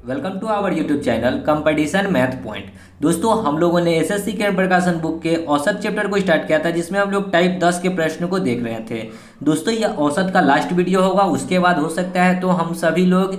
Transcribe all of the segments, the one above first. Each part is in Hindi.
Welcome to our YouTube channel competition math point. दोस्तों, हम लोगों ने एसएससी किरण प्रकाशन बुक के औसत चैप्टर को स्टार्ट किया था, जिसमें हम लोग टाइप 10 के प्रश्न को देख रहे थे। दोस्तों, यह औसत का लास्ट वीडियो होगा, उसके बाद हो सकता है तो हम सभी लोग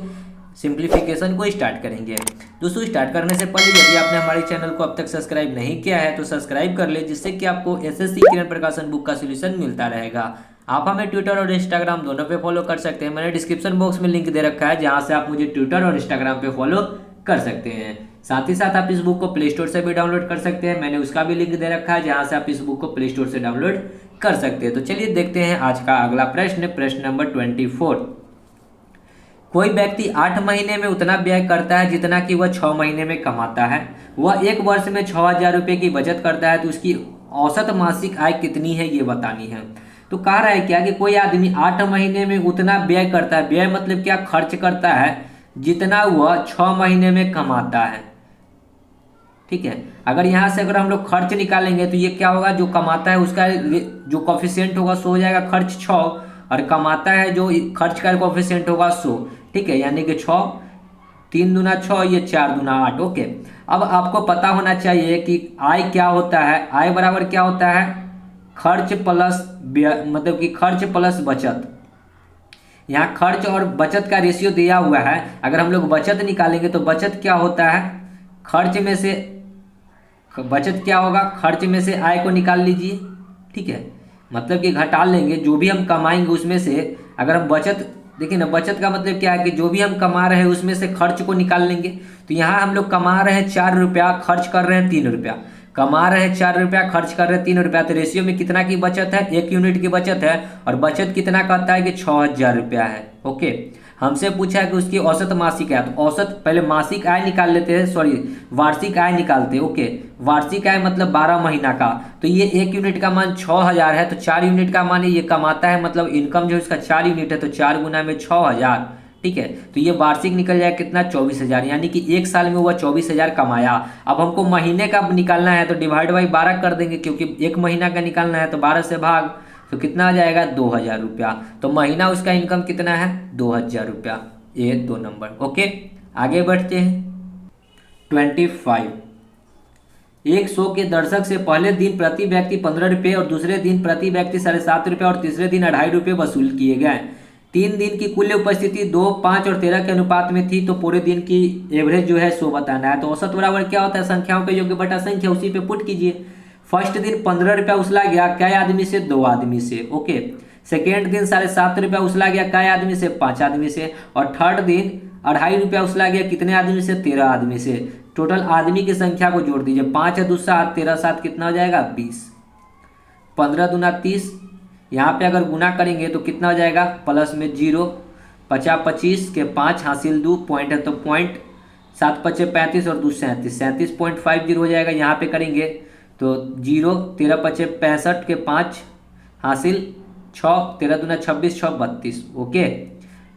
सिंप्लीफिकेशन को स्टार्ट करेंगे। दोस्तों, स्टार्ट करने से पहले यदि आपने हमारे चैनल को अब तक सब्सक्राइब नहीं किया है तो सब्सक्राइब कर ले, जिससे कि आपको एसएससी किरण प्रकाशन बुक का सोल्यूशन मिलता रहेगा। आप हमें ट्विटर और इंस्टाग्राम दोनों पे फॉलो कर सकते हैं। मैंने डिस्क्रिप्शन बॉक्स में लिंक दे रखा है, जहां से आप मुझे ट्विटर और इंस्टाग्राम पे फॉलो कर सकते हैं। साथ ही साथ आप इस बुक को प्ले स्टोर से भी डाउनलोड कर सकते हैं। मैंने उसका भी लिंक दे रखा है, जहां से आप इस बुक को प्ले स्टोर से डाउनलोड कर सकते हैं। तो चलिए देखते हैं आज का अगला प्रश्न, प्रश्न नंबर 24। कोई व्यक्ति 8 महीने में उतना व्यय करता है जितना कि वह 6 महीने में कमाता है। वह एक वर्ष में 6,000 रुपये की बचत करता है, तो उसकी औसत मासिक आय कितनी है, ये बतानी है। तो कह रहा है क्या कि कोई आदमी 8 महीने में उतना व्यय करता है। व्यय मतलब क्या? खर्च करता है जितना वह 6 महीने में कमाता है। ठीक है, अगर यहाँ से अगर हम लोग खर्च निकालेंगे तो ये क्या होगा, जो कमाता है उसका जो कॉफिशिएंट होगा 100 हो जाएगा, खर्च 6, और कमाता है जो खर्च का कॉफिशिएंट होगा 100। ठीक है, यानी कि 6, 3 दूना 6, ये 4 दूना 8। ओके, अब आपको पता होना चाहिए कि आय क्या होता है। आय बराबर क्या होता है? खर्च प्लस व्यय, मतलब कि खर्च प्लस बचत। यहाँ खर्च और बचत का रेशियो दिया हुआ है। अगर हम लोग बचत निकालेंगे तो बचत क्या होता है? खर्च में से बचत क्या होगा? खर्च में से आय को निकाल लीजिए। ठीक है, मतलब कि घटा लेंगे जो भी हम कमाएंगे उसमें से। अगर हम बचत देखिए ना, बचत का मतलब क्या है कि जो भी हम कमा रहे हैं उसमें से खर्च को निकाल लेंगे। तो यहाँ हम लोग कमा रहे हैं 4 रुपया, खर्च कर रहे हैं 3 रुपया। कमा रहे हैं 4 रुपया, खर्च कर रहे हैं 3 रुपया, तो रेशियो में कितना की बचत है? 1 यूनिट की बचत है। और बचत कितना कहता है कि 6,000 रुपया है। ओके, हमसे पूछा है कि उसकी औसत मासिक आय। तो औसत पहले मासिक आय निकाल लेते हैं, सॉरी वार्षिक आय निकालते हैं। ओके, वार्षिक आय मतलब 12 महीना का। तो ये 1 यूनिट का मान 6,000 है, तो 4 यूनिट का मान ये कमाता है, मतलब इनकम जो इसका 4 यूनिट है, तो 4 गुना में 6,000। ठीक है, तो ये वार्षिक निकल जाएगा कितना? 24,000, यानी कि एक साल में वह 24,000 कमाया। अब हमको महीने का निकालना है तो डिवाइड बाई 12 कर देंगे, क्योंकि एक महीना का निकालना है। तो 12 से भाग, तो कितना आ जाएगा? 2,000 रुपया। तो महीना उसका इनकम कितना है? 2,000 रुपया। ये 2 नंबर। ओके, आगे बढ़ते हैं। 25। एक शो के दर्शक से पहले दिन प्रति व्यक्ति 15 रुपये और दूसरे दिन प्रति व्यक्ति 7.5 रुपये और तीसरे दिन 2.5 रुपये वसूल किए गए। 3 दिन की कुल उपस्थिति 2, 5 और 13 के अनुपात में थी, तो पूरे दिन की एवरेज जो है 100 बताना है। तो औसत बराबर क्या होता है? संख्याओं के योग बटा संख्या, उसी पे पुट कीजिए। फर्स्ट दिन 15 रुपया उछला गया, कै आदमी से? 2 आदमी से। ओके, सेकेंड दिन 7.5 रुपया उछला गया, कै आदमी से? 5 आदमी से। और थर्ड दिन 2.5 रुपया उछला गया, कितने आदमी से? 13 आदमी से। टोटल आदमी की संख्या को जोड़ दीजिए। 5 है 2 7, 13 7 कितना हो जाएगा? 20। 15 दूना 30, यहाँ पे अगर गुना करेंगे तो कितना हो जाएगा? प्लस में 0, 50 25 के 5 हासिल 2 पॉइंट है, तो पॉइंट 7 पचे 35 और 2 37, 37.50 हो जाएगा। यहाँ पे करेंगे तो 0, 13 पचे 65 के 5 हासिल 6, 13 दूना 26, 6 32। ओके,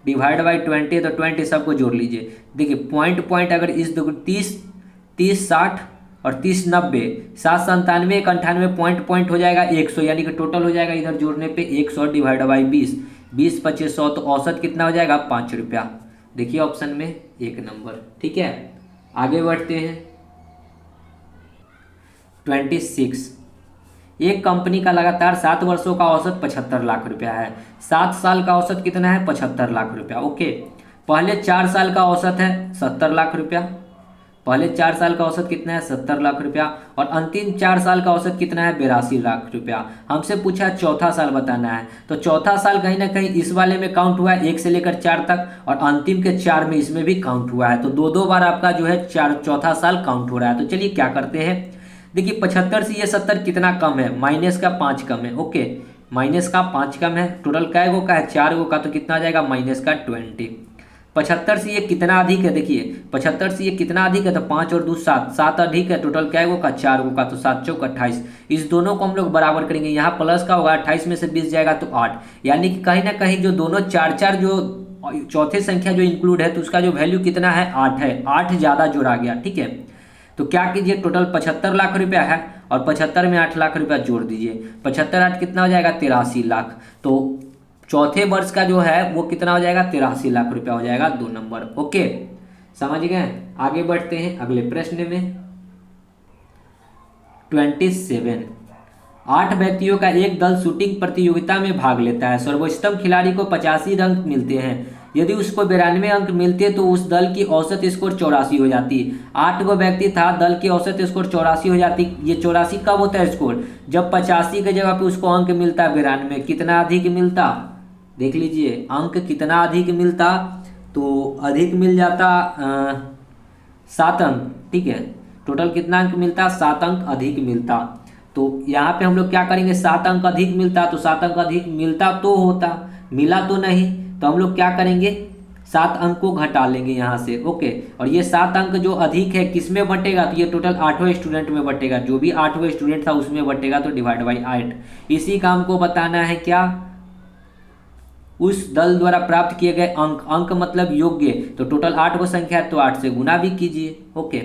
डिवाइड बाई 20 तो 20 सबको जोड़ लीजिए। देखिए पॉइंट पॉइंट अगर इस 30 30 60 और 30 90, 7 97 1 98, पॉइंट पॉइंट हो जाएगा 100, यानी कि टोटल हो जाएगा इधर जोड़ने पे 100 डिवाइड बाई 20, 20 25 100, तो औसत कितना हो जाएगा? 5 रुपया। देखिए ऑप्शन में 1 नंबर। ठीक है, आगे बढ़ते हैं। 26। एक कंपनी का लगातार 7 वर्षों का औसत 75 लाख रुपया है। 7 साल का औसत कितना है? 75 लाख रुपया। ओके, पहले 4 साल का औसत है 70 लाख रुपया। पहले 4 साल का औसत कितना है? 70 लाख रुपया। और अंतिम 4 साल का औसत कितना है? 82 लाख रुपया। हमसे पूछा चौथा साल बताना है, तो चौथा साल कहीं ना कहीं इस वाले में काउंट हुआ है 1 से लेकर 4 तक, और अंतिम के 4 में इसमें भी काउंट हुआ है। तो 2 बार आपका जो है चौथा साल काउंट हो रहा है। तो चलिए क्या करते हैं, देखिए 75 से ये 70 कितना कम है? माइनस का 5 कम है। ओके, माइनस का 5 कम है। टोटल कै गो का है? 4 गो का, तो कितना आ जाएगा? माइनस का 20। 75 से ये कितना अधिक है? देखिए 75 से ये कितना अधिक है? तो 5 और 2 7, 7 अधिक है। टोटल कै गो का? 4 गो का, तो 7 चौक 28। इस दोनों को हम लोग बराबर करेंगे। यहाँ प्लस का होगा, 28 में से 20 जाएगा तो 8, यानी कि कहीं ना कहीं जो दोनों 4 4 जो चौथे संख्या जो इंक्लूड है, तो उसका जो वैल्यू कितना है? 8 है। 8 ज़्यादा जोड़ा गया। ठीक है, तो क्या कीजिए, टोटल 75 लाख रुपया है, और 75 में 8 लाख रुपया जोड़ दीजिए। 75 8 कितना हो जाएगा? 83 लाख। तो चौथे वर्ष का जो है वो कितना हो जाएगा? 83 लाख रुपया हो जाएगा। 2 नंबर। ओके, समझ गए। आगे बढ़ते हैं अगले प्रश्न में। 27, 8 व्यक्तियों का एक दल शूटिंग प्रतियोगिता में भाग लेता है। सर्वोत्तम खिलाड़ी को 85 अंक मिलते हैं। यदि उसको 92 अंक मिलते तो उस दल की औसत स्कोर 84 हो जाती। 8 गो व्यक्ति था, दल की औसत स्कोर 84 हो जाती। ये 84 कब होता है स्कोर? जब 85 की जगह पे उसको अंक मिलता 92। कितना अधिक मिलता? देख लीजिए अंक कितना अधिक मिलता, तो अधिक मिल जाता 7 अंक। ठीक है, टोटल कितना अंक मिलता? 7 अंक अधिक मिलता। तो यहाँ पे हम लोग क्या करेंगे, 7 अंक अधिक मिलता, तो 7 अंक अधिक मिलता तो होता, मिला तो नहीं, तो हम लोग क्या करेंगे, 7 अंक को घटा लेंगे यहाँ से। ओके, और ये 7 अंक जो अधिक है किस में बटेगा, तो ये टोटल 8वें स्टूडेंट में बटेगा। जो भी 8वें स्टूडेंट था उसमें बटेगा, तो डिवाइड बाई 8। इसी काम को बताना है क्या, उस दल द्वारा प्राप्त किए गए अंक। अंक मतलब योग्य, तो टोटल 8 को संख्या है तो 8 से गुना भी कीजिए। ओके,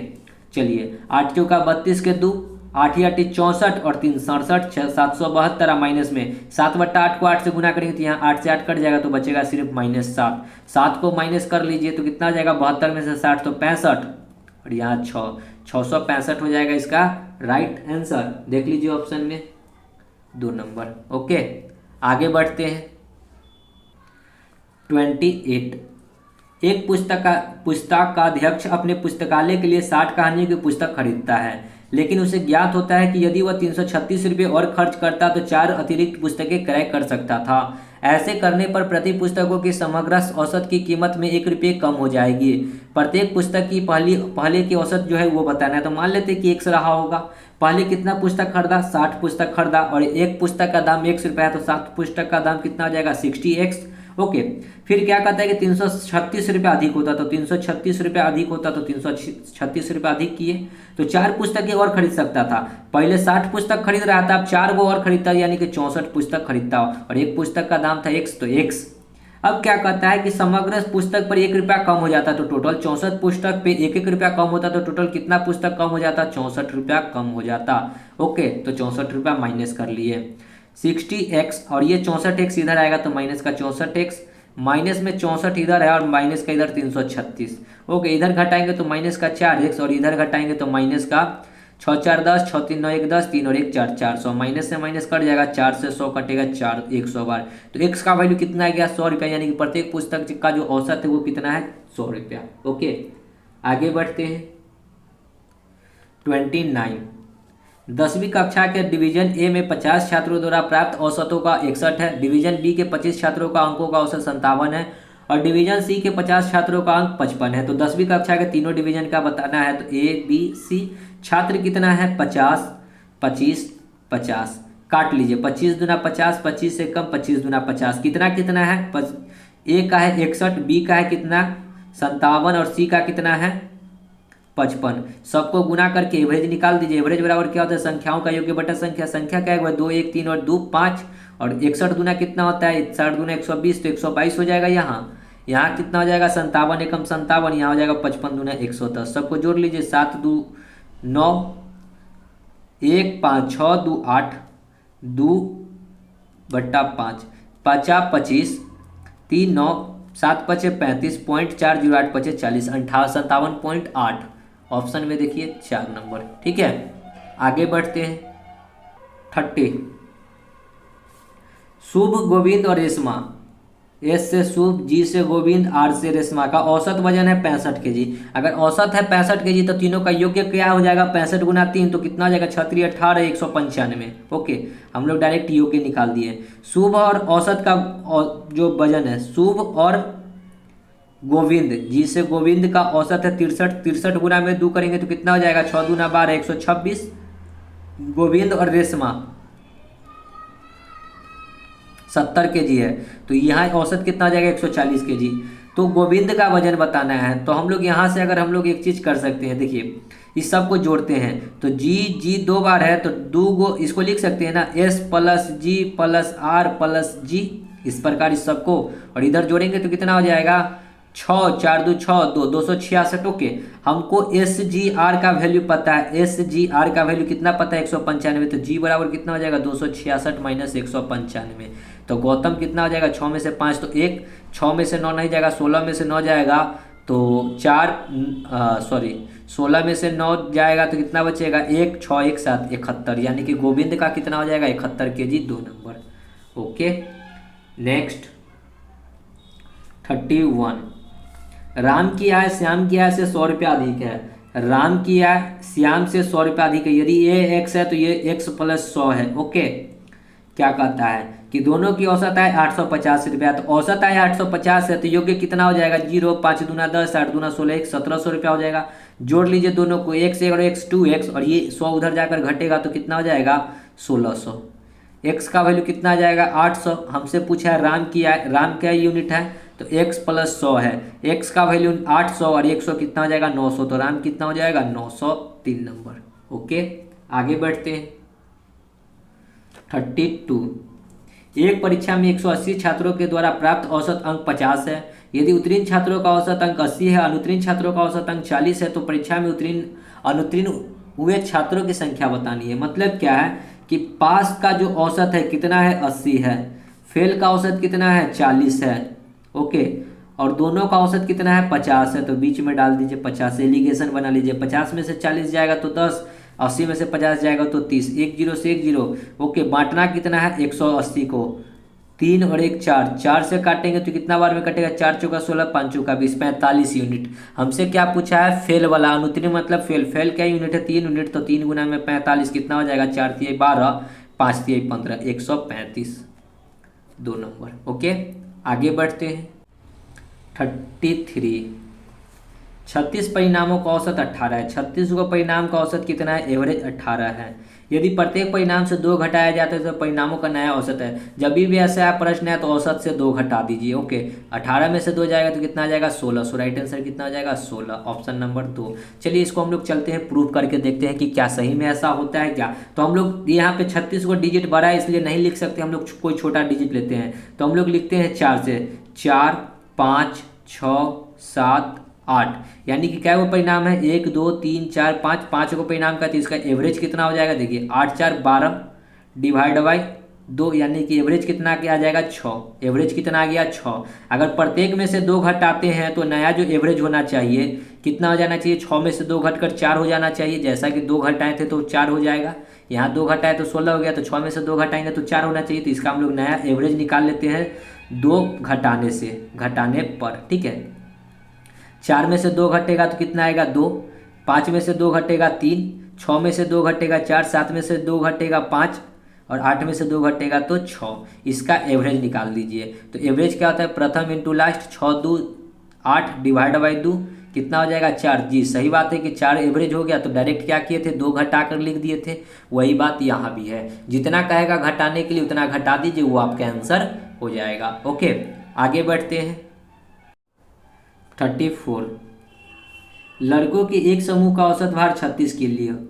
चलिए 8 चौका 32 के 2, 8 या 64 और 3 67, 772 माइनस में 7/8 को 8 से गुना करेंगे तो यहाँ 8 से 8 कट जाएगा तो बचेगा सिर्फ -7। 7 को माइनस कर लीजिए तो कितना हो जाएगा, 72 में से 60 तो 65, और यहाँ 665 हो जाएगा इसका राइट आंसर। देख लीजिए ऑप्शन में 2 नंबर। ओके, आगे बढ़ते हैं। 28, एक पुस्तक का अध्यक्ष अपने पुस्तकालय के लिए 60 कहानियों की पुस्तक खरीदता है, लेकिन उसे ज्ञात होता है कि यदि वह 336 रुपये और खर्च करता तो 4 अतिरिक्त पुस्तकें क्रय कर सकता था। ऐसे करने पर प्रति पुस्तकों की समग्र औसत की कीमत में 1 रुपये कम हो जाएगी। प्रत्येक पुस्तक की पहले की औसत जो है वो बताना है। तो मान लेते हैं कि 100 रहा होगा। पहले कितना पुस्तक खरीदा, 60 पुस्तक खरीदा, और एक पुस्तक का दाम 1 रुपया है, तो 7 पुस्तक का दाम कितना हो जाएगा, 60x। ओके, फिर क्या कहता है कि 336 रुपये अधिक होता, तो 336 रुपये अधिक होता, तो 336 रुपये अधिक किए तो 4 पुस्तकें और खरीद सकता था। पहले 60 पुस्तक खरीद रहा था, अब 4 को और खरीदता, यानी कि 64 पुस्तक खरीदता, और एक पुस्तक का दाम था x, तो x। अब क्या कहता है कि समग्र पुस्तक पर 1 रुपया कम हो जाता, तो टोटल 64 पुस्तक पे 1-1 रुपया कम होता, तो टोटल कितना पुस्तक कम हो जाता, 64 रुपया कम हो जाता। ओके, तो 64 रुपया माइनस कर लिए, 60x, और ये 64x इधर आएगा तो माइनस का 64x, माइनस में 64 इधर है और माइनस का इधर 336। ओके, इधर घटाएंगे तो माइनस का 4x, और इधर घटाएंगे तो माइनस का 6 4 10, 6 3 9 1 10, 3 और 1 4, 400। माइनस से माइनस कट जाएगा, 4 से 100 कटेगा, 4 100 बार, तो x का वैल्यू कितना आ गया, 100 रुपया, यानी कि प्रत्येक पुस्तक का जो औसत है वो कितना है, 100 रुपया। ओके, आगे बढ़ते हैं। 29, 10वीं कक्षा के डिवीजन ए में 50 छात्रों द्वारा प्राप्त औसतों का 61 है, डिवीजन बी के 25 छात्रों का अंकों का औसत 57 है, और डिवीजन सी के 50 छात्रों का अंक 55 है। तो 10वीं कक्षा के तीनों डिवीजन का बताना है। तो ए बी सी छात्र कितना है, 50 25 50, काट लीजिए, 25 दूना 50, 25 से कम, 25 दूना 50, कितना कितना है, ए का है 61, बी का है कितना 57, और सी का कितना है 55। सबको गुना करके एवरेज निकाल दीजिए। एवरेज बराबर क्या होता है, संख्याओं का योग्य बटा संख्या। संख्या क्या है, 2 1 3 और 2 5, और 61 दूना कितना होता है, 60 दूना 120, तो 122 हो जाएगा। यहाँ कितना हो जाएगा, 57 एकम 57, यहाँ हो जाएगा 55 दूना 110। सबको जोड़ लीजिए, 7 2 9, 1 5 6 2 8, 2 बट्टा 5, 50 25, 3 9 7 5 35, 0.408 5 40, 57.8। ऑप्शन में देखिए 4 नंबर। ठीक है, आगे बढ़ते हैं। 30, शुभ, गोविंद और रेशमा। एस से शुभ, जी से गोविंद, आर से रेशमा का औसत वजन है 65 kg। अगर औसत है 65 kg तो तीनों का योग्य क्या हो जाएगा, 65 गुना 3, तो कितना हो जाएगा, 36 18 195। ओके, हम लोग डायरेक्ट योग्य निकाल दिए। शुभ और औसत का जो वजन है, शुभ और गोविंद, जी से गोविंद का औसत है 63, 63 गुना में 2 करेंगे तो कितना हो जाएगा, 6 दूना 12 126। गोविंद और रेशमा 70 kg है, तो यहाँ औसत कितना हो जाएगा, 140 kg। तो गोविंद का वजन बताना है, तो हम लोग यहाँ से अगर हम लोग एक चीज़ कर सकते हैं, देखिए इस सब को जोड़ते हैं, तो जी 2 बार है तो 2 गो इसको लिख सकते हैं ना, S + G + R + G, इस प्रकार इस सबको, और इधर जोड़ेंगे तो कितना हो जाएगा, 6 4 2 6 2 266। ओके, हमको SGR का वैल्यू पता है, SGR का वैल्यू कितना पता है, 195, तो G बराबर कितना हो जाएगा, 266 - 195। तो गौतम कितना हो जाएगा, 6 में से 5 तो 1, 6 में से 9 नहीं जाएगा, 16 में से 9 जाएगा तो 16 में से 9 जाएगा तो कितना बचेगा, 1 6 1 7 71, यानी कि गोविंद का कितना हो जाएगा 71 KG, 2 number. Okay next 31, Ram की आय श्याम की आय से 100 रुपया अधिक है। राम की आय श्याम से 100 रुपया अधिक है। यदि ये x है तो ये x प्लस 100 है। ओके, क्या कहता है कि दोनों की औसत आय 850 रुपया। तो औसत आय 850 है तो योग्य कितना हो जाएगा, 0 5 दूना 10 8 दूना 16 1 1700 रुपया हो जाएगा। जोड़ लीजिए दोनों को, x1 और x2x, और ये 100 उधर जाकर घटेगा तो कितना हो जाएगा 1600। x का वैल्यू कितना आ जाएगा 800। हमसे पूछा है राम की आय, राम क्या यूनिट है तो x प्लस 100 है। x का वैल्यू 800 और 100 कितना हो जाएगा 900, तो राम कितना हो जाएगा 900, 3 नंबर। ओके आगे बढ़ते हैं 32, एक परीक्षा में 180 छात्रों के द्वारा प्राप्त औसत अंक 50 है। यदि उत्तीर्ण छात्रों का औसत अंक 80 है, अनुत्तीर्ण छात्रों का औसत अंक 40 है, तो परीक्षा में अनुत्तीर्ण हुए छात्रों की संख्या बतानी है। मतलब क्या है कि पास का जो औसत है कितना है 80 है, फेल का औसत कितना है 40 है। ओके, और दोनों का औसत कितना है 50 है, तो बीच में डाल दीजिए 50, एलिगेशन बना लीजिए। 50 में से 40 जाएगा तो 10, 80 में से 50 जाएगा तो 30, 1 0 से 1 0। ओके, बांटना कितना है 180 को, 3 और 1 4, 4 से काटेंगे तो कितना बार में कटेगा, 4 चौका 16 5 चौका 20, 45 यूनिट। हमसे क्या पूछा है फेल वाला, अनुत्तीर्ण मतलब फेल। फेल क्या यूनिट है 3 यूनिट, तो 3 गुना में 45 कितना हो जाएगा, 4 3 12 5 3 15, 135, 2 नंबर। ओके आगे बढ़ते हैं 33, 36 परिणामों का औसत 18 है। 36 को परिणाम का औसत कितना है, एवरेज 18 है। यदि प्रत्येक परिणाम से 2 घटाया जाता है तो परिणामों का नया औसत है। जब भी ऐसा प्रश्न है तो औसत से 2 घटा दीजिए। ओके, 18 में से 2 जाएगा तो कितना आ जाएगा 16, सो राइट आंसर कितना आ जाएगा 16, ऑप्शन नंबर 2। चलिए इसको हम लोग चलते हैं प्रूव करके देखते हैं कि क्या सही में ऐसा होता है क्या। तो हम लोग यहाँ पे 36 को डिजिट बड़ा है इसलिए नहीं लिख सकते, हम लोग कोई छोटा डिजिट लेते हैं। तो हम लोग लिखते हैं 4 से, 4 5 6 7 8, यानी कि क्या वो परिणाम है 1 2 3 4 5, 5 को परिणाम का, तो इसका एवरेज कितना हो जाएगा, देखिए 8 4 12 डिवाइड बाई 2, यानी कि एवरेज कितना आ जाएगा 6। एवरेज कितना आ गया 6। अगर प्रत्येक में से 2 घटाते हैं तो नया जो एवरेज होना चाहिए कितना हो जाना चाहिए, 6 में से 2 घटकर 4 हो जाना चाहिए। जैसा कि 2 घटाए थे तो 4 हो जाएगा, यहाँ 2 घटाए तो 16 हो गया, तो 6 में से 2 घटाएंगे तो 4 होना चाहिए। तो इसका हम लोग नया एवरेज निकाल लेते हैं 2 घटाने पर। ठीक है, 4 में से 2 घटेगा तो कितना आएगा 2, 5 में से 2 घटेगा 3, 6 में से 2 घटेगा 4, 7 में से 2 घटेगा 5, और 8 में से 2 घटेगा तो 6। इसका एवरेज निकाल दीजिए। तो एवरेज क्या होता है, प्रथम इंटू लास्ट, 6 2 8 डिवाइड बाई 2 कितना हो जाएगा 4। जी सही बात है कि 4 एवरेज हो गया, तो डायरेक्ट क्या किए थे 2 घटा कर लिख दिए थे। वही बात यहाँ भी है, जितना कहेगा घटाने के लिए उतना घटा दीजिए, वो आपका आंसर हो जाएगा। ओके आगे बढ़ते हैं 34, लड़कों के एक समूह का औसत भार 36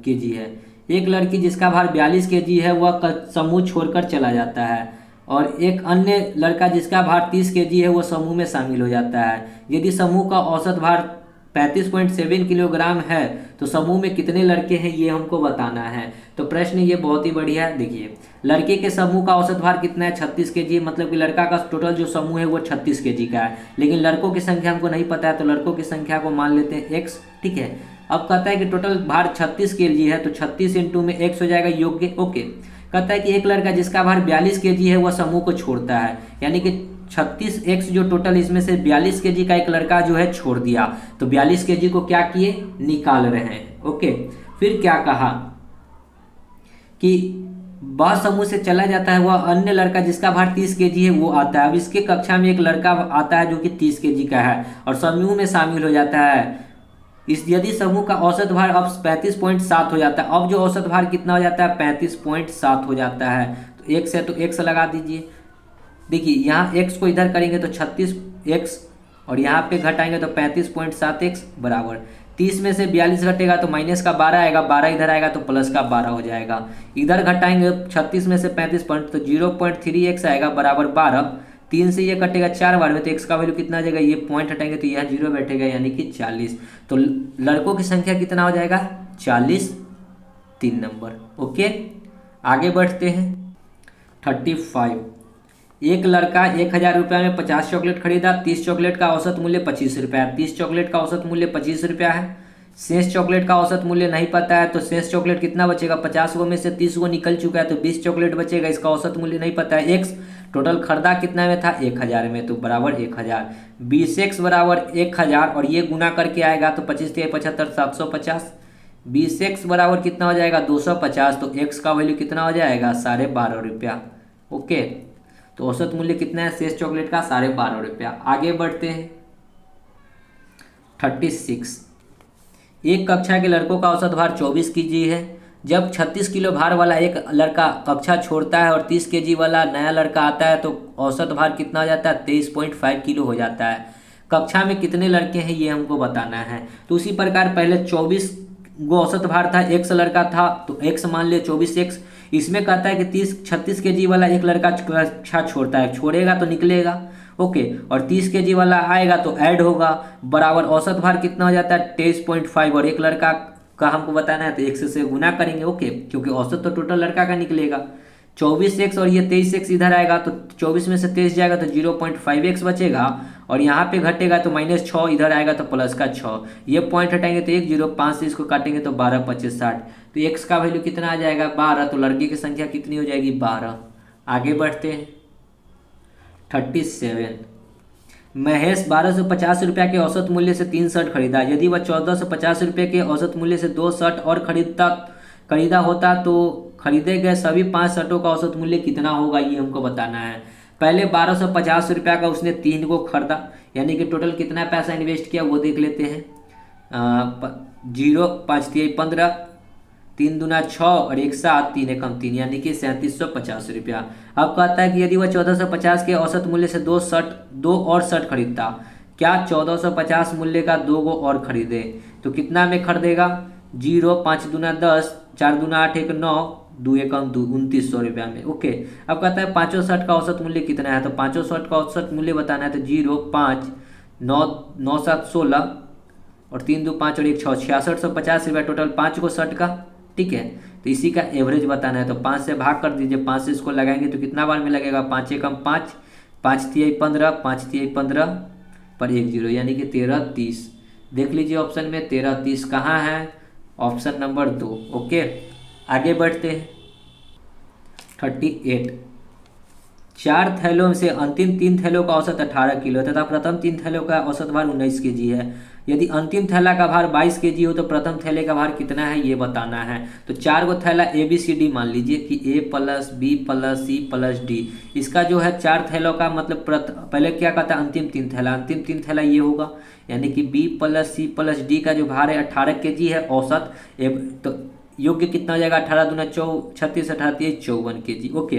केजी है। एक लड़की जिसका भार 42 केजी है वह समूह छोड़कर चला जाता है, और एक अन्य लड़का जिसका भार 30 केजी है वह समूह में शामिल हो जाता है। यदि समूह का औसत भार 35.7 किलोग्राम है तो समूह में कितने लड़के हैं ये हमको बताना है। तो प्रश्न ये बहुत ही बढ़िया है। देखिए, लड़के के समूह का औसत भार कितना है 36 केजी, मतलब कि लड़का का टोटल जो समूह है वो 36 केजी का है, लेकिन लड़कों की संख्या हमको नहीं पता है, तो लड़कों की संख्या को मान लेते हैं x। ठीक है, अब कहता है कि टोटल भार 36 केजी है, तो 36 इंटू में x हो जाएगा योग्य। ओके, कहता है कि एक लड़का जिसका भार 42 केजी है वह समूह को छोड़ता है, यानी कि 36x जो टोटल, इसमें से 42 केजी का एक लड़का जो है छोड़ दिया, तो 42 केजी को क्या किए निकाल रहे हैं। ओके, फिर क्या कहा कि वह समूह से चला जाता है, वह अन्य लड़का जिसका भार 30 केजी है वो आता है। अब इसके कक्षा में एक लड़का आता है जो कि 30 केजी का है और समूह में शामिल हो जाता है। यदि समूह का औसत भार अब 35.7 हो जाता है, अब जो औसत भार कितना हो जाता है 35.7 हो जाता है, तो x है तो x लगा दीजिए। देखिए यहाँ x को इधर करेंगे तो 36x, और यहाँ पे घटाएंगे तो 35.7x बराबर 30 में से 42 घटेगा तो माइनस का 12 आएगा, 12 इधर आएगा तो प्लस का 12 हो जाएगा। इधर घटाएंगे 36 में से 35 तो 0.3x आएगा बराबर 12। 3 से ये कटेगा 4 बार में, तो x का वैल्यू कितना आ जाएगा, ये पॉइंट हटाएंगे तो यह 0 बैठेगा, यानी कि 40। तो लड़कों की संख्या कितना हो जाएगा 40, 3 नंबर। ओके आगे बढ़ते हैं 35, एक लड़का 1,000 रुपया में 50 चॉकलेट खरीदा, 30 चॉकलेट का औसत मूल्य 25 रुपया है। 30 चॉकलेट का औसत मूल्य 25 रुपया है। शेष चॉकलेट का औसत मूल्य नहीं पता है, तो शेष चॉकलेट कितना बचेगा? 50 गो में से 30 गो निकल चुका है, तो 20 चॉकलेट बचेगा। इसका औसत मूल्य नहीं पता है। एक्स टोटल खरीदा कितना में था? 1,000 में, तो बराबर 1,000। 20x बराबर 1,000 और ये गुना करके आएगा तो 25 तिया 75, 750। 20x बराबर कितना हो जाएगा? 250। तो x का वैल्यू कितना हो जाएगा? 12.5 रुपया। ओके, तो औसत मूल्य कितना है शेष चॉकलेट का? 12.5 रुपया। आगे बढ़ते हैं। 36। एक कक्षा के लड़कों का औसत भार 24 केजी है। जब 36 किलो भार वाला एक लड़का कक्षा छोड़ता है और 30 केजी वाला नया लड़का आता है तो औसत भार कितना हो जाता है? 23.5 किलो हो जाता है। कक्षा में कितने लड़के हैं ये हमको बताना है। तो उसी प्रकार पहले 24 गो औसत भार था, एक्स लड़का था, तो एक्स मान लिया 24x। इसमें कहता है कि 36 केजी वाला एक लड़का कक्षा छोड़ता है, छोड़ेगा तो निकलेगा। ओके, और 30 केजी वाला आएगा तो ऐड होगा, बराबर औसत भार कितना हो जाता है? 23.5। और एक लड़का का हमको बताना है तो x से गुना करेंगे। ओके, क्योंकि औसत तो टोटल लड़का का निकलेगा। 24x और ये 23x इधर आएगा तो 24 में से 23 जाएगा तो 0.5x बचेगा, और यहाँ पे घटेगा तो -6, इधर आएगा तो प्लस का 6। ये पॉइंट हटाएंगे तो 1, 0, 5 से इसको काटेंगे तो 12, 25, 60। तो x का वैल्यू कितना आ जाएगा? 12। तो लड़के की संख्या कितनी हो जाएगी? 12। आगे बढ़ते हैं। 37। महेश 1250 रुपया के औसत मूल्य से 3 शर्ट खरीदा। यदि वह 1450 रुपये के औसत मूल्य से 2 शर्ट और खरीदा होता तो खरीदे गए सभी 5 शर्टों का औसत मूल्य कितना होगा, ये हमको बताना है। पहले 1250 रुपया का उसने 3 को खरीदा, यानी कि टोटल कितना पैसा इन्वेस्ट किया वो देख लेते हैं। 0, 5 तिया 15, 3 दूना 6 और 1 7, 3 एकम 3, यानी कि 3750 रुपया। अब कहता है कि यदि वह 1450 के औसत मूल्य से 2 और शर्ट खरीदता, क्या 1450 मूल्य का 2 गो और खरीदे तो कितना में खरीदेगा? 0, 5 दूना 10, 4 दूना 8, 1 9, 2 एकम 2, 2900 रुपया में। ओके, अब कहता है 5 शर्ट का औसत मूल्य कितना है, तो 5 शर्ट का औसत मूल्य बताना है। तो 0, 5, 9, 9 7 16 और 3 2 5 और 1 6, 6650 रुपया टोटल 5 को शर्ट का। ठीक है, तो इसी का एवरेज बताना है। तो 5 से भाग कर दीजिए, 5 से इसको लगाएंगे तो कितना बार में लगेगा? 5 एकम 5, 5 तिया 15, 5 तिया 15 पर 1 0, यानी कि 13 30। देख लीजिए ऑप्शन में 13 30 कहाँ है? Option number 2। ओके, आगे बढ़ते हैं। 38। 4 थैलों से अंतिम 3 थैलों का औसत 18 किलो तथा प्रथम 3 थैलों का औसत भार 19 केजी है। यदि अंतिम थैला का भार 22 केजी हो तो प्रथम थैले का भार कितना है ये बताना है। तो 4 गो थैला ABCD मान लीजिए कि A plus B plus C plus D। इसका जो है 4 थैलों का मतलब पहले क्या कहता है? अंतिम 3 थैला। अंतिम 3 थैला ये होगा, यानी कि B plus C plus D का जो भार है 18 केजी है औसत। तो योग्य कितना हो जाएगा? 18 दूना 36, 18 23, 54 केजी। ओके,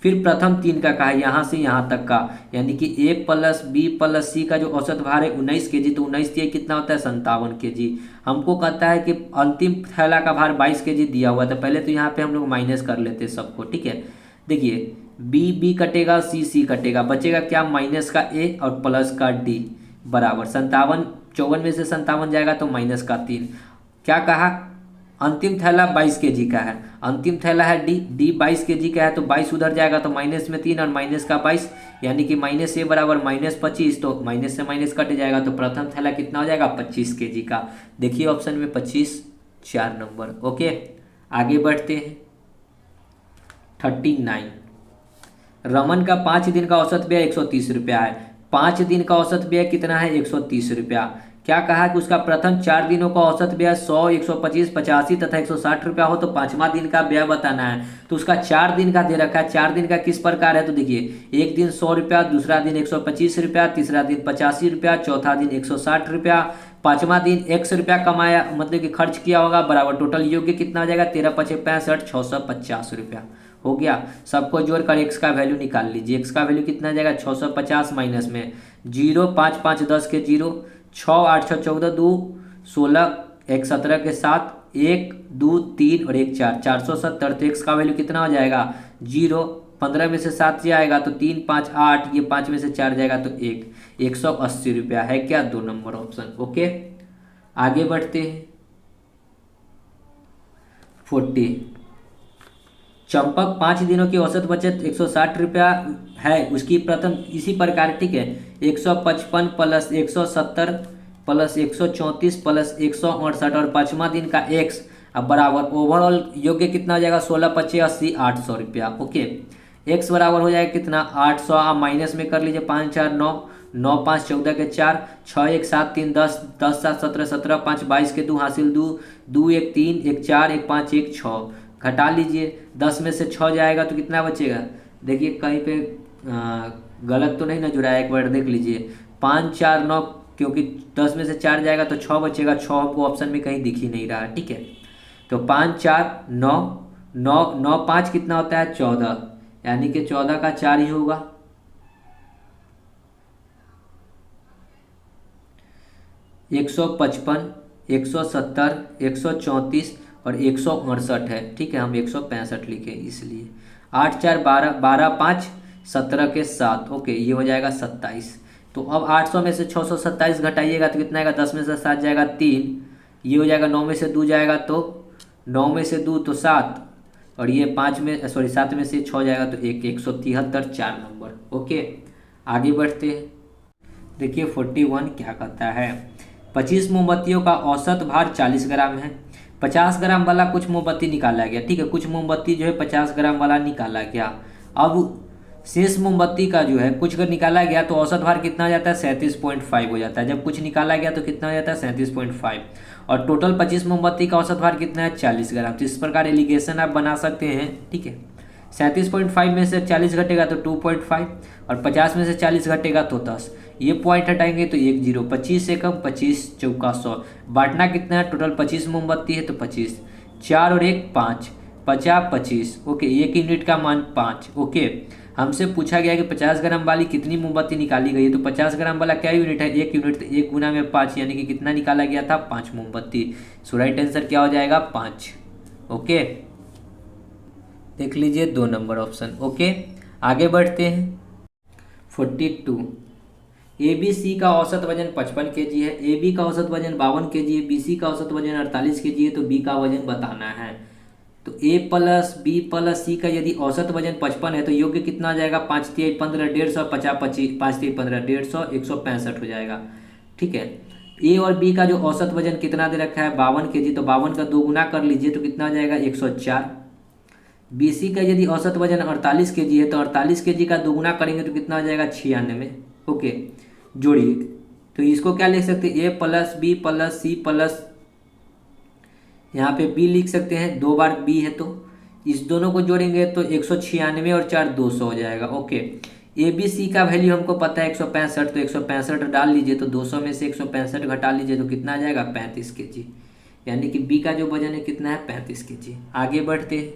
फिर प्रथम 3 का कहा यहाँ से यहाँ तक का, यानी कि A plus B plus C का जो औसत भार है 19 केजी, तो 19 तिया कितना होता है? 57 केजी। हमको कहता है कि अंतिम थैला का भार 22 केजी दिया हुआ था। पहले तो यहाँ पे हम लोग माइनस कर लेते हैं सबको। ठीक है, देखिए B कटेगा, C कटेगा, बचेगा क्या? माइनस का A और प्लस का D बराबर 57। 54 में से 57 जाएगा तो माइनस का 3। क्या कहा? अंतिम थैला 22 केजी का है, अंतिम थैला है D 22 केजी का है, तो 22 उधर जाएगा तो माइनस में 3 और माइनस का 22, यानी कि -A बराबर -25। तो माइनस से माइनस कट जाएगा तो प्रथम थैला कितना हो जाएगा? 25 केजी का। देखिए ऑप्शन में 25, 4 नंबर। ओके, आगे बढ़ते हैं। 39। रमन का 5 दिन का औसत व्यय 130 रुपया है। 5 दिन का औसत व्यय कितना है? 130 रुपया। क्या कहा कि उसका प्रथम 4 दिनों का औसत व्यय 100, 125, 85 तथा 160 रुपया हो तो 5वां दिन का व्यय बताना है। तो उसका 4 दिन का दे रखा है। 4 दिन का किस प्रकार है? तो देखिए, एक दिन 100 रुपया, दूसरा दिन 125 रुपया, तीसरा दिन 85 रुपया, चौथा दिन 160 रुपया, 5वां दिन 100 रुपया कमाया, मतलब कि खर्च किया होगा, बराबर टोटल योग्य कितना हो जाएगा? 13 5 65, 650 रुपया हो गया। सबको जोड़कर x का वैल्यू निकाल लीजिए। x का वैल्यू कितना जाएगा? 650 माइनस में 0, 5 5 10 के 0, 6 8 6 14 2 16, 1 17 के 7, 1 2 3 और 1 4, 470। तो x का वैल्यू कितना हो जाएगा? 0। 15 में से 7 जाएगा तो 3 5 8, ये 5 में से 4 जाएगा तो 1, 180 रुपया है क्या? 2 नंबर ऑप्शन। ओके, आगे बढ़ते हैं। 40। चंपक 5 दिनों की औसत बचत 160 रुपया है, उसकी प्रथम इसी प्रकार, ठीक है, 155 प्लस 170 प्लस 134 प्लस 168 और 5वां दिन का एक्स, अब बराबर ओवरऑल योग्य कितना हो जाएगा, 16 × 5 = 80, 800 रुपया। ओके, एक्स बराबर हो जाएगा कितना, 800। आप माइनस में कर लीजिए, 5 4 9, 9 5 14 के 4, 6 1 7 3 10, 10 7 17, 17 5 22 के 2 हासिल 2, 2 1 3, 1 4, 1 5 1 6, घटा लीजिए, 10 में से 6 जाएगा तो कितना बचेगा, देखिए कहीं पे गलत तो नहीं ना जुड़ा है, एक बार देख लीजिए, 5 4 9, क्योंकि 10 में से 4 जाएगा तो 6 बचेगा, 6 हमको ऑप्शन में कहीं दिख ही नहीं रहा, ठीक है। तो 5 4 9, 9 9 5 कितना होता है, 14, यानी कि 14 का 4 ही होगा। 155, 170, 134 और 168 है, ठीक है, हम 165 लिखे इसलिए। 8 4 12, 12 5 17 के 7, ओके, ये हो जाएगा 27। तो अब 800 में से 627 घटाइएगा तो कितना आएगा, 10 में से 7 जाएगा 3, ये हो जाएगा, 9 में से 2 जाएगा तो 9 में से 2 तो 7, और ये 5 में सॉरी 7 में से 6 जाएगा तो 1, 173, 4 नंबर। ओके, आगे बढ़ते हैं। देखिए 41 क्या कहता है, 25 मोमबत्तियों का औसत भार 40 ग्राम है। 50 ग्राम वाला कुछ मोमबत्ती निकाला गया, ठीक है, कुछ मोमबत्ती जो है 50 ग्राम वाला निकाला गया। अब शेष मोमबत्ती का जो है कुछ अगर निकाला गया तो औसत भार कितना हो जाता है, 37.5 हो जाता है। जब कुछ निकाला गया तो कितना हो जाता है, 37.5, और टोटल 25 मोमबत्ती का औसत भार कितना है, 40 ग्राम। तो इस प्रकार एलिगेशन आप बना सकते हैं, ठीक है। 37.5 में से 40 घटेगा तो 2.5, और 50 में से 40 घटेगा तो 10, ये पॉइंट हटाएंगे तो 1 0, 25 से कम 25 चौका 100, बांटना कितना है, टोटल 25 मोमबत्ती है तो 25, 4 और 1 5, 50 25, ओके, 1 यूनिट का मान 5। ओके, हमसे पूछा गया कि 50 ग्राम वाली कितनी मोमबत्ती निकाली गई है, तो 50 ग्राम वाला क्या यूनिट है, 1 यूनिट, तो 1 गुना में 5, यानी कि कितना निकाला गया था, 5 मोमबत्ती। सो राइट आंसर क्या हो जाएगा, 5। ओके, देख लीजिए 2 नंबर ऑप्शन। ओके, आगे बढ़ते हैं। 42, ABC का औसत वजन 55 kg है, AB का औसत वजन 52 kg है, BC का औसत वजन 48 kg है, तो B का वजन बताना है। तो A plus B plus C का यदि औसत वजन 55 है तो योग्य कितना आ जाएगा, 5 3 15 150, 50 25, 5 3 15 150, 165 हो जाएगा, ठीक है। A और B का जो औसत वजन कितना दे रखा है, 52 kg, तो 52 का 2 गुना कर लीजिए तो कितना आ जाएगा, 104। BC का यदि औसत वजन 48 kg है तो 48 kg का 2 गुना करेंगे तो कितना आ जाएगा, 96। ओके, जोड़िए, तो इसको क्या लिख सकते हैं, A plus B plus C plus, यहाँ पे B लिख सकते हैं, 2 बार B है तो इस दोनों को जोड़ेंगे तो 196 और 4 200 हो जाएगा। ओके, ABC का वैल्यू हमको पता है 165, तो 165 डाल लीजिए, तो 200 में से 165 घटा लीजिए तो कितना आ जाएगा, 35 kg, यानी कि B का जो वजन है कितना है, 35 kg। आगे बढ़ते हैं।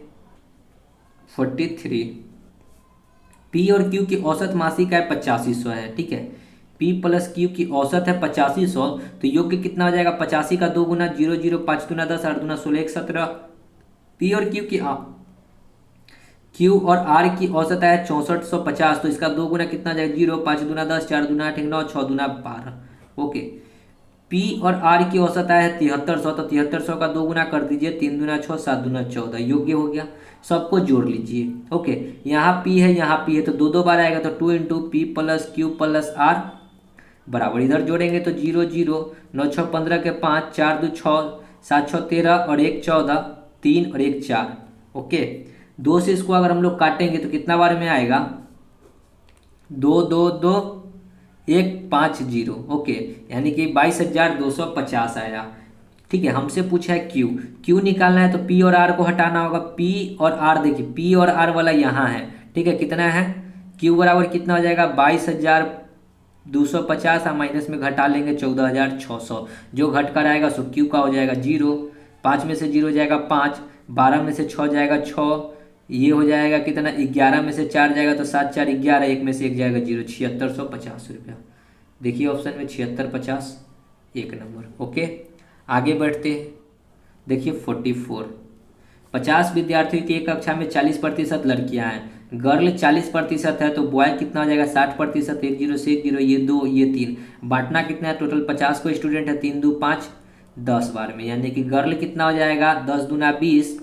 43, P और Q की औसत मासिक आय 8500 है, ठीक है। P प्लस Q की औसत है 8500, तो योग्य कितना हो जाएगा, 85 का 2 गुना, 0 0, 5 दूना 10, 8 दूना 16, 1 17। P और Q और R की औसत है 6450, तो इसका 2 गुना कितना जाएगा, 0, 5 दूना 10, 4 दूना 8, 9, 6 दूना 12। ओके, P और R की औसत आया है 7300, तो 7300 का 2 गुना कर दीजिए, 3 दूना 6, 7 दूना 14, योग्य हो गया। सबको जोड़ लीजिए। ओके, यहाँ P है, यहाँ P है, तो 2 2 बार आएगा, तो 2 into P plus Q plus R बराबर, इधर जोड़ेंगे तो 0 0, 9 6 15 के 5, 4 2 6, 7 6 13 और 1 14, 3 और 1 4। ओके, 2 से इसको अगर हम लोग काटेंगे तो कितना बार में आएगा, 2 2 2 1 5 0। ओके, यानी कि 22,250 आया, ठीक है। हमसे पूछा है क्यू निकालना है, तो P और R को हटाना होगा। P और R, देखिए P और R वाला यहाँ है, ठीक है, कितना है, Q बराबर कितना हो जाएगा, 22,250, माइनस में घटा लेंगे 14,600, जो घट कर आएगा सो Q का हो जाएगा 0, 5 में से 0 जाएगा 5, 12 में से 6 जाएगा 6, ये हो जाएगा कितना, 11 में से 4 जाएगा तो 7 4 11, 1 में से 1 जाएगा 0, 7650 रुपया। देखिए ऑप्शन में 7650, 1 नंबर। ओके, आगे बढ़ते हैं। देखिए 44, 50 विद्यार्थियों की एक कक्षा में 40% लड़कियां हैं, गर्ल 40% है, तो बॉय कितना हो जाएगा, 60%, 1 0 से 1 0, ये 2 ये 3, बांटना कितना है, टोटल 50 को स्टूडेंट है, 3 2 5, 10 बार में, यानी कि गर्ल कितना हो जाएगा, 10 दूना 20,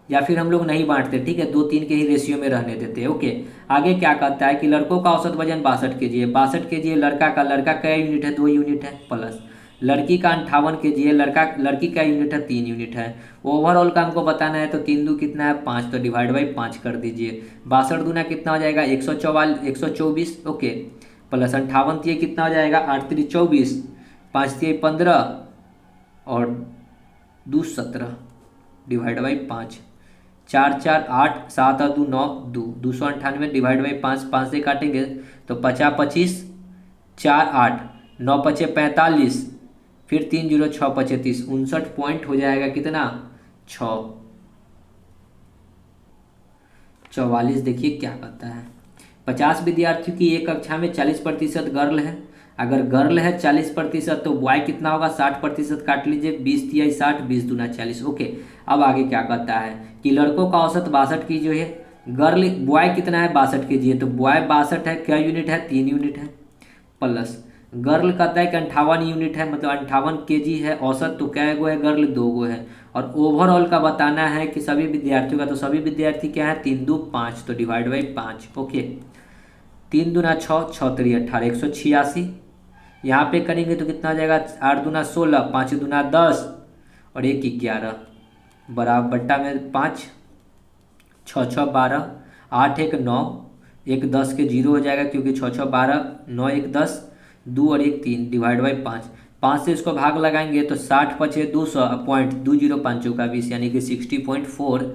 या फिर हम लोग नहीं बांटते, ठीक है, 2-3 के ही रेशियो में रहने देते हैं। ओके, आगे क्या कहता है कि लड़कों का औसत वजन 62 kg है। 62 kg है लड़का का यूनिट है, 2 यूनिट है, प्लस लड़की का 58 kg है, लड़की का यूनिट है, 3 यूनिट है। ओवरऑल का हमको बताना है, तो 3 दू कितना है 5, तो डिवाइड बाई 5 कर दीजिए। 62 दूना कितना हो जाएगा 124, ओके, प्लस 58 ये कितना हो जाएगा 8 3 24, 5 3 15 और 2 17 डिवाइड बाई 5, 4 4 8 7 और 2 9 298 डिवाइड बाई 5, 5 से काटेंगे तो 50 25 4 8 9 पचे 45, फिर 3 0 6 पचे 30, 59 पॉइंट हो जाएगा कितना 6 44। देखिए क्या कहता है, 50 विद्यार्थियों की एक कक्षा में 40% गर्ल है। अगर गर्ल है 40% तो बॉय कितना होगा 60%, काट लीजिए 20 तिया 60, 20 दूना 40। ओके, अब आगे क्या कहता है कि लड़कों का औसत 62 की जो है, गर्ल बॉय कितना है 62 kg है, तो बॉय 62 है, क्या यूनिट है 3 यूनिट है, प्लस गर्ल कहता है कि 58 यूनिट है, मतलब 58 kg है औसत, तो क्या गो है गर्ल 2 गो है। और ओवरऑल का बताना है कि सभी विद्यार्थियों का, तो सभी विद्यार्थी क्या है 3 2 5, तो डिवाइड बाई 5। ओके, 3 दूना 6 6 3 18 186, यहाँ पे करेंगे तो कितना हो जाएगा 8 दूना 16, 5 दूना 10 और 1 11, बराबर बट्टा में 5, 6 6 12, 8 1 9, 1 10 के 0 हो जाएगा क्योंकि 6 6 12, 9 1 10, 2 और 1 3 डिवाइड बाई 5। 5 से इसको भाग लगाएंगे तो 60 पचे 200 पॉइंट 20 का 20, यानी कि 60.4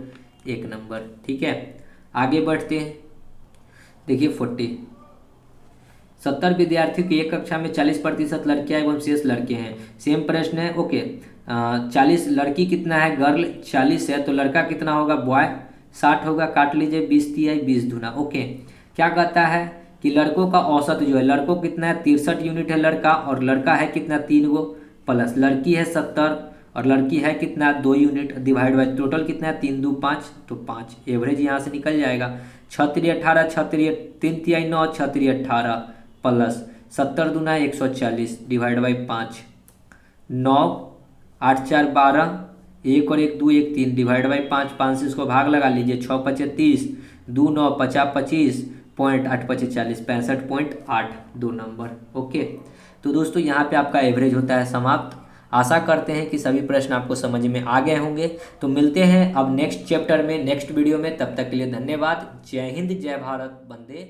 एक नंबर। ठीक है, आगे बढ़ते हैं। देखिए 70 विद्यार्थियों की एक कक्षा में 40% लड़कियां एवं शेष लड़के हैं। सेम प्रश्न है। ओके, 40 लड़की कितना है गर्ल 40 है, तो लड़का कितना होगा बॉय 60 होगा, काट लीजिए 20 तिया 20 दूना। ओके, क्या कहता है कि लड़कों का औसत जो है, लड़कों कितना है 63 यूनिट है लड़का, और लड़का है कितना 3 गो, प्लस लड़की है 70 और लड़की है कितना 2 यूनिट, डिवाइड बाई टोटल कितना है 3 2 5, तो 5 एवरेज यहाँ से निकल जाएगा। 6 3 18, 6 3 3 तिया 9, 6 3 18 प्लस 70 दूना 140 डिवाइड बाई 5, 9 8 4 12, 1 और 1 2 1 3 डिवाइड बाई 5, 5 से इसको भाग लगा लीजिए, 6 पचे 30, 2 9 50 25, पॉइंट 8 पचे 40, 65.8 2 नंबर। ओके, तो दोस्तों यहाँ पे आपका एवरेज होता है समाप्त। आशा करते हैं कि सभी प्रश्न आपको समझ में आ गए होंगे। तो मिलते हैं अब नेक्स्ट चैप्टर में, नेक्स्ट वीडियो में। तब तक के लिए धन्यवाद। जय हिंद, जय भारत, वंदे